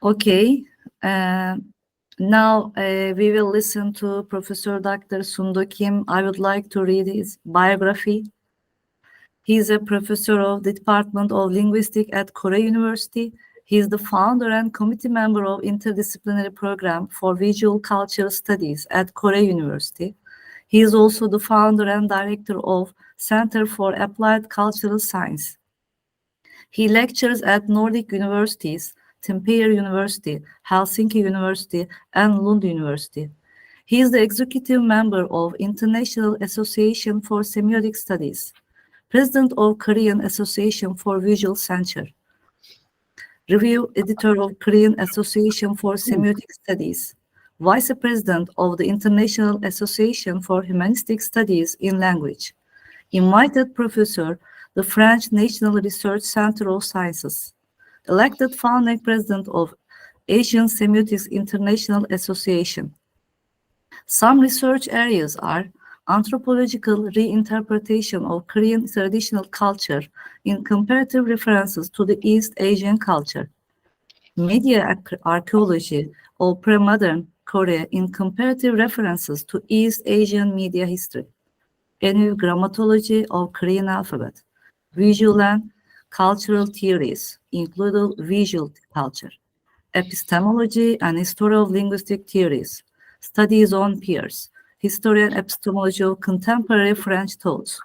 Okay. Now we will listen to Professor Dr. Sundo Kim. I would like to read his biography. He is a professor of the Department of Linguistics at Korea University. He is the founder and committee member of Interdisciplinary Program for Visual Culture Studies at Korea University. He is also the founder and director of Center for Applied Cultural Science. He lectures at Nordic universities, Tampere University, Helsinki University, and Lund University. He is the executive member of International Association for Semiotic Studies, President of Korean Association for Visual Censure, Review Editor of Korean Association for Semiotic Studies, Vice President of the International Association for Humanistic Studies in Language, Invited Professor, the French National Research Center of Sciences, elected founding President of Asian Semiotics International Association. Some research areas are anthropological reinterpretation of Korean traditional culture in comparative references to the East Asian culture, media archaeology of pre-modern Korea in comparative references to East Asian media history, grammatology of Korean alphabet, visual and cultural theories, including visual culture, epistemology and history of linguistic theories, studies on peers, history and epistemology of contemporary French thoughts.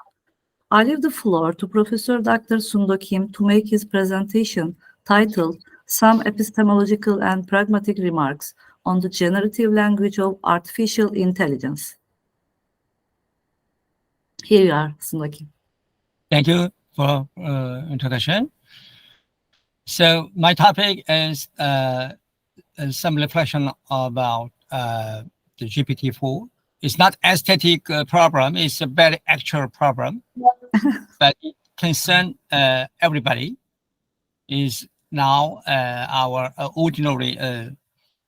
I leave the floor to Professor Dr. Sundo Kim to make his presentation titled Some Epistemological and Pragmatic Remarks on the Generative Language of Artificial Intelligence. Here you are, Sundo Kim. Thank you for introduction. So my topic is some reflection about the GPT-4. It's not aesthetic problem, it's a very actual problem, but it concerns everybody. Is now our ordinary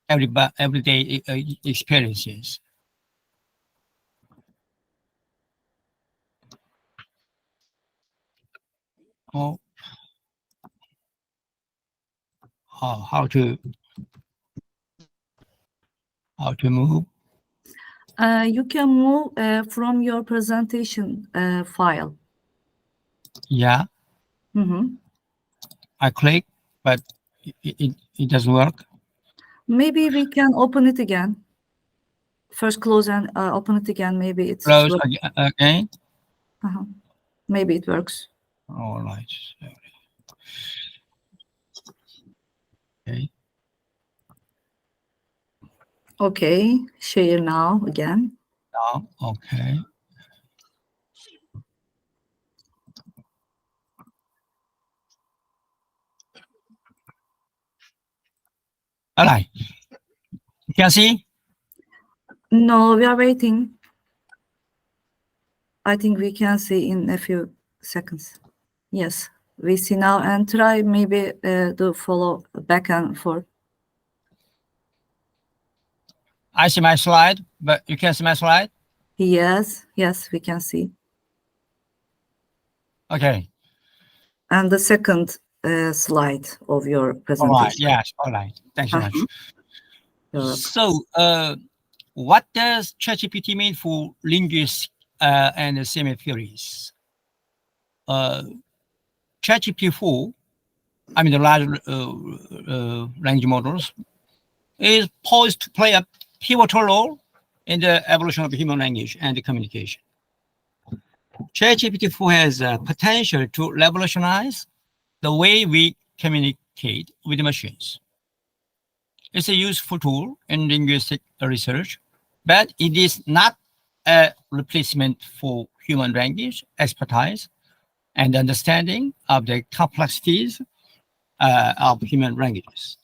everyday experiences. Oh, how to move? You can move from your presentation file. Yeah. Mm-hmm. I click, but it doesn't work. Maybe we can open it again. First close and open it again. Maybe it's close again. Maybe it works. All right. Okay. Okay. Share now again. Now, okay. All right. You can see? No, we are waiting. I think we can see in a few seconds. Yes, we see now, and try maybe to follow back and forth. I see my slide, but you can see my slide? Yes, we can see. Okay. And the second slide of your presentation. All right, yes, all right. Thanks so much. So, what does ChatGPT mean for linguistics and semiotic theories? ChatGPT-4, I mean the large language models, is poised to play a pivotal role in the evolution of human language and communication. ChatGPT-4 has potential to revolutionize the way we communicate with machines. It's a useful tool in linguistic research, but it is not a replacement for human language expertise and understanding of the complexities of human languages.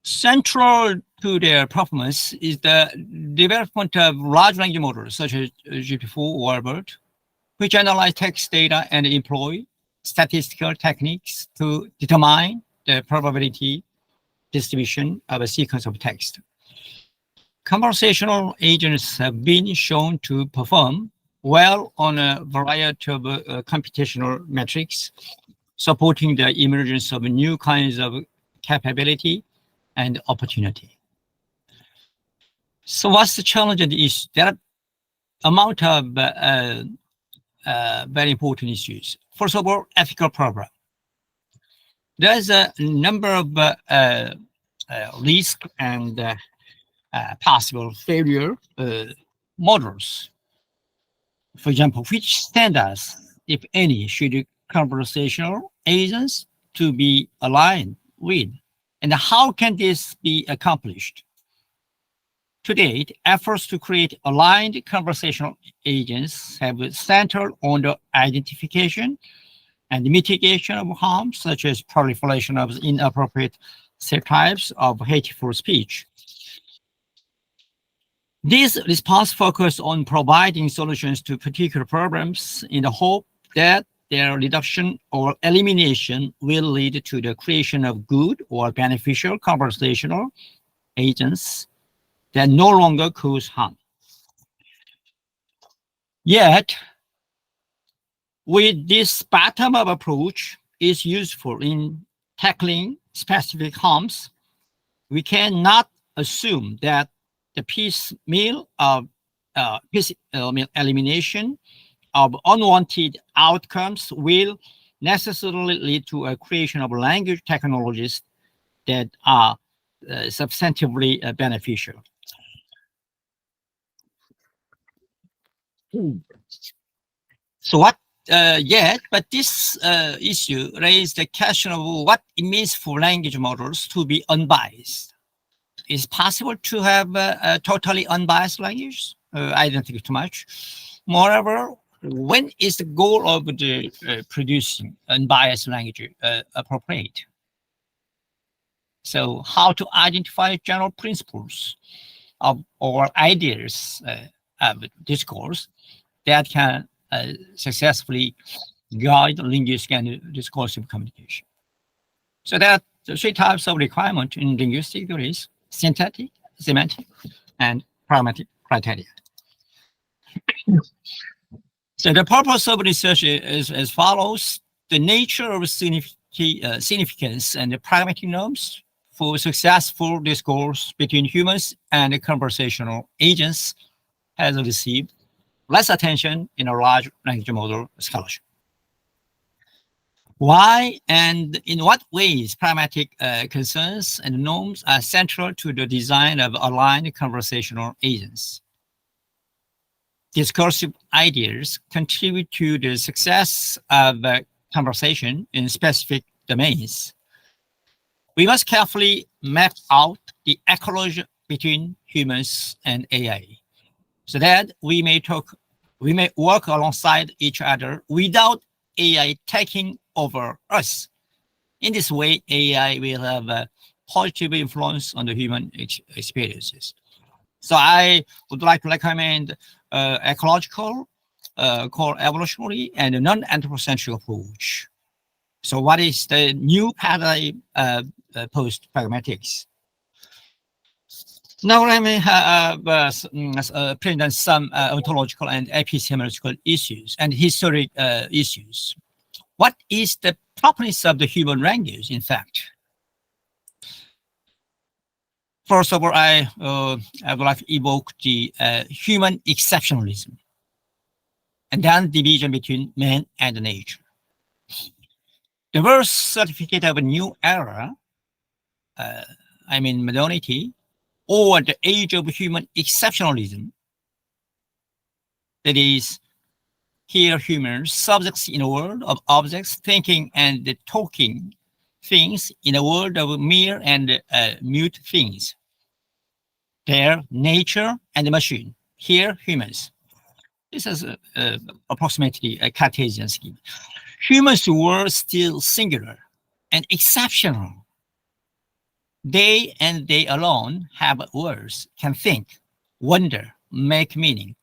Central to their performance is the development of large language models such as GPT-4 or BERT, which analyze text data and employ statistical techniques to determine the probability distribution of a sequence of text. Conversational agents have been shown to perform well on a variety of computational metrics, supporting the emergence of new kinds of capability and opportunity. So what's the challenge and the issue? There are amount of very important issues. First of all, ethical problem. There's a number of risk and possible failure models. For example, which standards, if any, should conversational agents to be aligned with? And how can this be accomplished? To date, efforts to create aligned conversational agents have centered on the identification and mitigation of harms, such as proliferation of inappropriate stereotypes of hateful speech. This response focused on providing solutions to particular problems in the hope that their reduction or elimination will lead to the creation of good or beneficial conversational agents that no longer cause harm. Yet, with this bottom-up approach is useful in tackling specific harms, we cannot assume that the piecemeal elimination of unwanted outcomes will necessarily lead to a creation of language technologies that are substantively beneficial. So what but this issue raised the question of what it means for language models to be unbiased. Is it possible to have a totally unbiased language? I don't think too much. Moreover, when is the goal of the producing unbiased language appropriate? So how to identify general principles of or ideas of discourse that can successfully guide linguistic and discursive communication. So there are three types of requirement in linguistic theories: synthetic, semantic, and pragmatic criteria. So the purpose of research is as follows: the nature of significance and the pragmatic norms for successful discourse between humans and conversational agents has received less attention in a large language model scholarship. Why and in what ways pragmatic concerns and norms are central to the design of aligned conversational agents? Discursive ideas contribute to the success of conversation in specific domains. We must carefully map out the ecology between humans and AI, so that we may work alongside each other without AI taking over us. In this way, AI will have a positive influence on the human experiences. So I would like to recommend ecological, core evolutionary, and a non-anthropocentric approach. So what is the new paradigm post-pragmatics? Now let me present some ontological and epistemological issues and historic issues. What is the properties of the human language, in fact? First of all, I would like to evoke the human exceptionalism, and then division between man and nature. The birth certificate of a new era, modernity, or the age of human exceptionalism, that is, here humans, subjects in a world of objects, thinking and talking things in a world of mere and mute things. There, nature and the machine, here humans. This is approximately a Cartesian scheme. Humans were still singular and exceptional. They and they alone have words, can think, wonder, make meaning.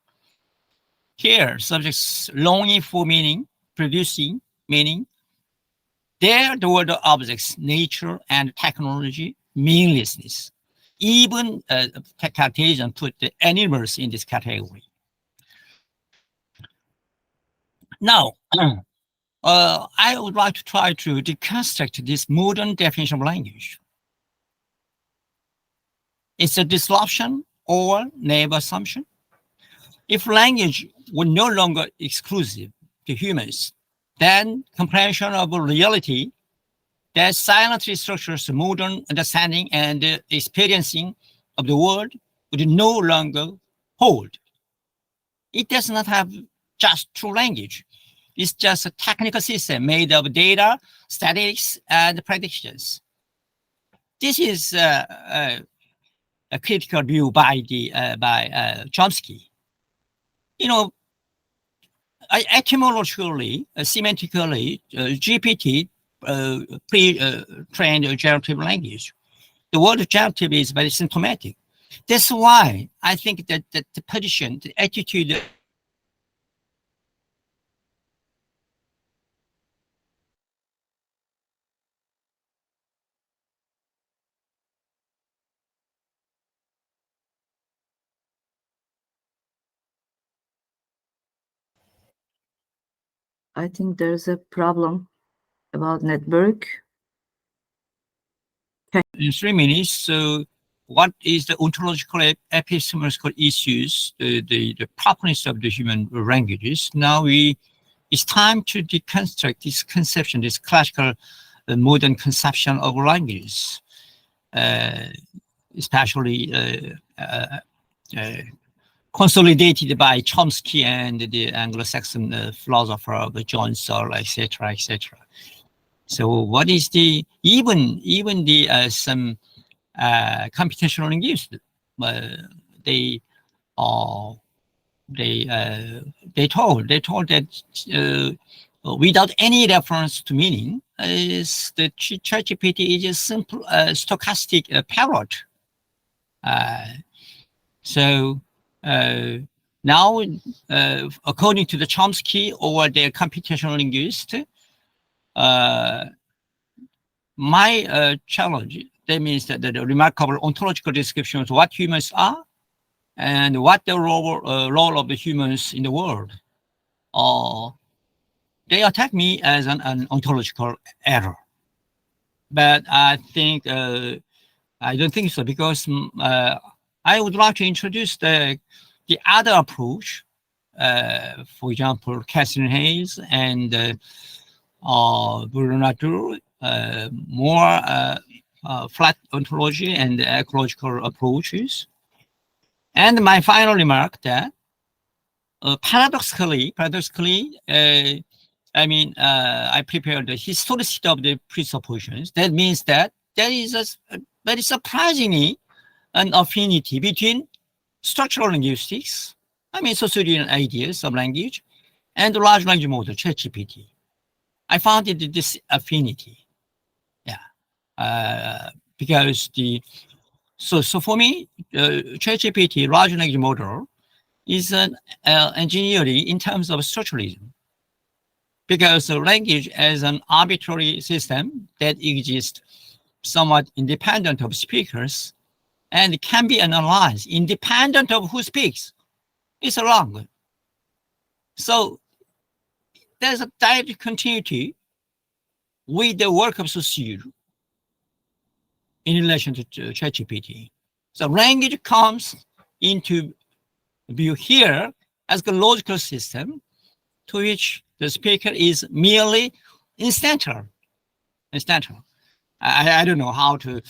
Here, subjects longing for meaning, producing meaning. There, the world of objects, nature and technology, meaninglessness. Even Cartesian put the animals in this category. Now, I would like to try to deconstruct this modern definition of language. It's a disruption or naive assumption. If language were no longer exclusive to humans, then comprehension of reality that silently structures modern understanding and experiencing of the world would no longer hold. It does not have just true language. It's just a technical system made of data, statistics, and predictions. This is a critical view by Chomsky. You know, etymologically, semantically, GPT pre-trained generative language. The word generative is very symptomatic. That's why I think that the position, the attitude. I think there's a problem about network. In 3 minutes, so what is the ontological epistemological issues, the properties of the human languages? Now it's time to deconstruct this conception, this classical modern conception of languages, especially consolidated by Chomsky and the Anglo-Saxon philosopher of John Searle, etc., etc. So, what is the even the some computational linguists? They told that without any reference to meaning, is the ChatGPT is a simple stochastic parrot. So now, according to the Chomsky or the computational linguist, my challenge, that means that the remarkable ontological description of what humans are and what the role of the humans in the world. They attack me as an ontological error. But I think, I don't think so, because I would like to introduce the other approach. For example, Catherine Hayes and Bruno Latour, more flat ontology and ecological approaches. And my final remark that paradoxically, I prepared the historicity of the presuppositions. That means that there is a very surprisingly an affinity between structural linguistics, Saussurian ideas of language, and the large language model, ChatGPT. I found this affinity, because so for me, ChatGPT, large language model, is an engineering in terms of structuralism, because the language as an arbitrary system that exists somewhat independent of speakers and can be analyzed independent of who speaks, is wrong. So there's a direct continuity with the work of Saussure in relation to ChatGPT. So language comes into view here as a logical system to which the speaker is merely instantial. I don't know how to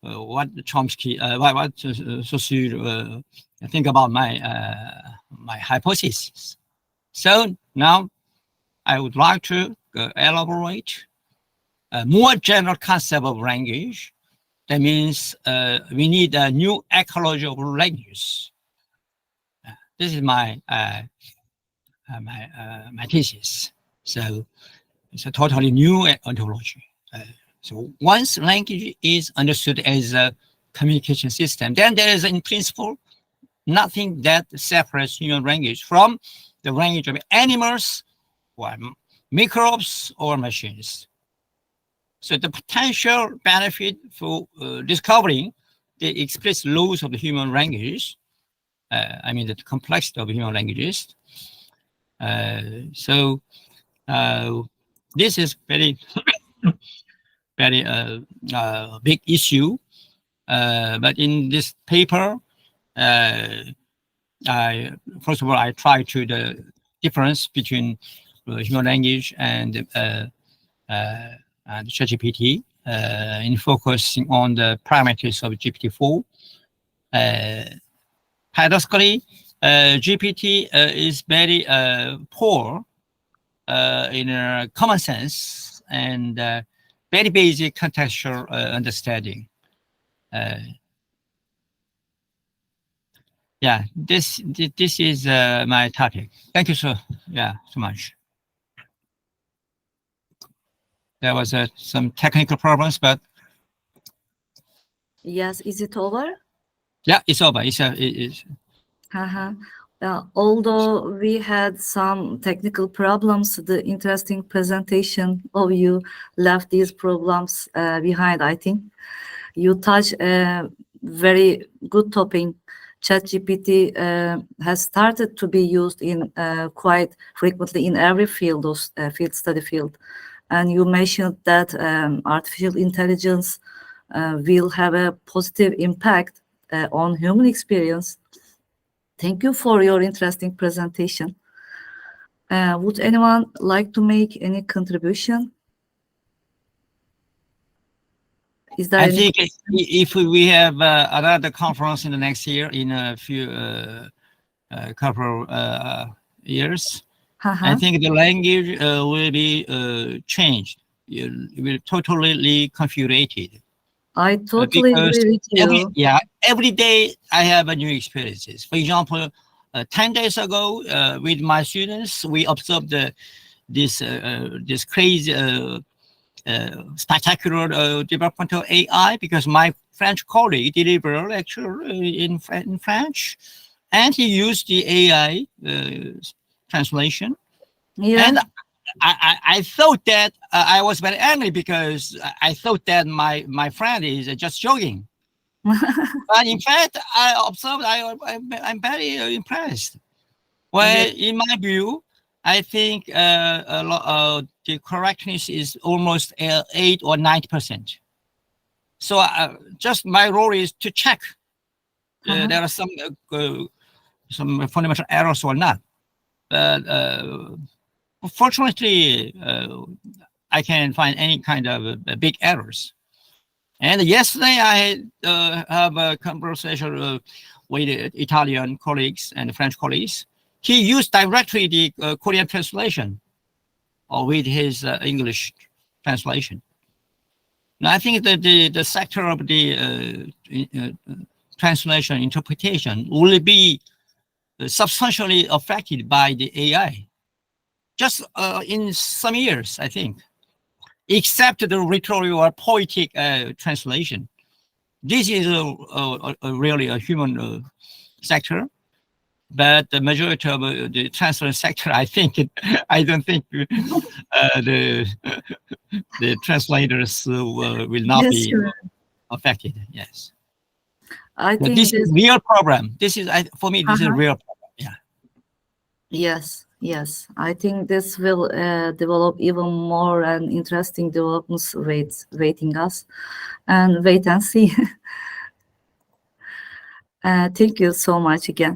what Chomsky, what Saussure think about my my hypothesis. So now I would like to elaborate a more general concept of language. That means we need a new ecology of language. This is my my thesis. So it's a totally new ontology. So once language is understood as a communication system, then there is in principle nothing that separates human language from the language of animals or microbes or machines. So the potential benefit for discovering the explicit laws of the human language, the complexity of human languages. this is very, very big issue. But in this paper, first of all, I try to the difference between human language and ChatGPT in focusing on the parameters of GPT-4. Paradoxically, GPT is very poor in common sense and very basic contextual understanding. Yeah, this is my topic. Thank you so much. There was some technical problems, but Yes, is it over? yeah, it's over. It's although we had some technical problems, the interesting presentation of you left these problems behind. I think you touched a very good topic. ChatGPT has started to be used in quite frequently in every field of study field. And you mentioned that artificial intelligence will have a positive impact on human experience. Thank you for your interesting presentation. Would anyone like to make any contribution? Is there I any think if we have another conference in the next year, in a few couple years, I think the language will be changed. It will totally configurated. I totally agree with you. Every day I have a new experiences. For example, 10 days ago, with my students, we observed this crazy, spectacular development of AI, because my French colleague delivered a lecture in French, and he used the AI translation. Yeah. And I thought that I was very angry, because I thought that my friend is just joking. But in fact, I observed, I'm very impressed. Well, in my view, I think the correctness is almost 8 or 9%. So just my role is to check there are some fundamental errors or not. But fortunately, I can't find any kind of big errors. And yesterday I have a conversation with Italian colleagues and French colleagues. He used directly the Korean translation with his English translation. Now, I think that the sector of the translation interpretation will be substantially affected by the AI. Just in some years, I think, except the literary or poetic translation. This is really a human sector, but the majority of the translation sector, I don't think the translators will not be affected. Yes, I think this is a real problem. This is, for me, this is a real problem. Yeah. Yes. I think this will develop even more and interesting developments waiting us, and wait and see. Thank you so much again.